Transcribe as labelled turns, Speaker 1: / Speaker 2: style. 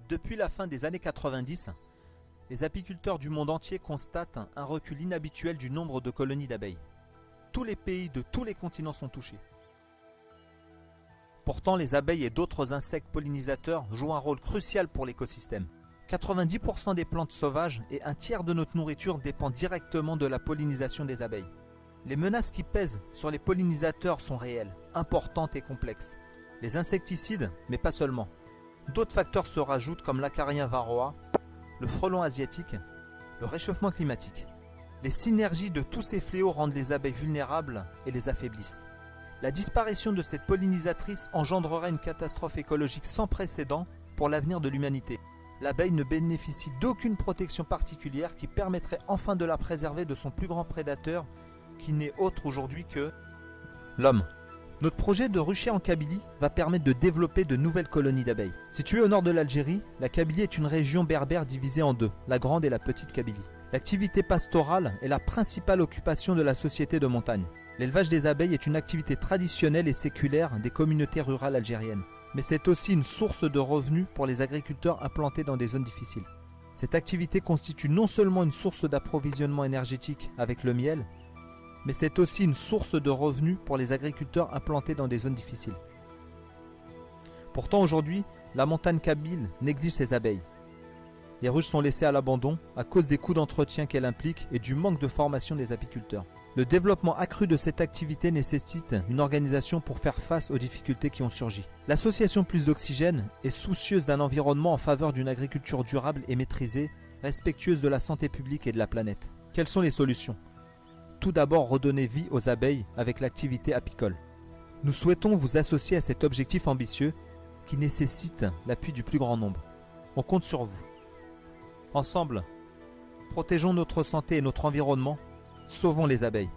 Speaker 1: Depuis la fin des années 90, les apiculteurs du monde entier constatent un recul inhabituel du nombre de colonies d'abeilles. Tous les pays de tous les continents sont touchés. Pourtant, les abeilles et d'autres insectes pollinisateurs jouent un rôle crucial pour l'écosystème. 90% des plantes sauvages et un tiers de notre nourriture dépendent directement de la pollinisation des abeilles. Les menaces qui pèsent sur les pollinisateurs sont réelles, importantes et complexes. Les insecticides, mais pas seulement. D'autres facteurs se rajoutent comme l'acarien varroa, le frelon asiatique, le réchauffement climatique. Les synergies de tous ces fléaux rendent les abeilles vulnérables et les affaiblissent. La disparition de cette pollinisatrice engendrerait une catastrophe écologique sans précédent pour l'avenir de l'humanité. L'abeille ne bénéficie d'aucune protection particulière qui permettrait enfin de la préserver de son plus grand prédateur, qui n'est autre aujourd'hui que l'homme. Notre projet de rucher en Kabylie va permettre de développer de nouvelles colonies d'abeilles. Située au nord de l'Algérie, la Kabylie est une région berbère divisée en deux, la grande et la petite Kabylie. L'activité pastorale est la principale occupation de la société de montagne. L'élevage des abeilles est une activité traditionnelle et séculaire des communautés rurales algériennes. Mais c'est aussi une source de revenus pour les agriculteurs implantés dans des zones difficiles. Cette activité constitue non seulement une source d'approvisionnement énergétique avec le miel, mais c'est aussi une source de revenus pour les agriculteurs implantés dans des zones difficiles. Pourtant aujourd'hui, la montagne kabyle néglige ses abeilles. Les ruches sont laissées à l'abandon à cause des coûts d'entretien qu'elle implique et du manque de formation des apiculteurs. Le développement accru de cette activité nécessite une organisation pour faire face aux difficultés qui ont surgi. L'association Plus d'Oxygène est soucieuse d'un environnement en faveur d'une agriculture durable et maîtrisée, respectueuse de la santé publique et de la planète. Quelles sont les solutions ? Tout d'abord, redonner vie aux abeilles avec l'activité apicole. Nous souhaitons vous associer à cet objectif ambitieux qui nécessite l'appui du plus grand nombre. On compte sur vous. Ensemble, protégeons notre santé et notre environnement, sauvons les abeilles.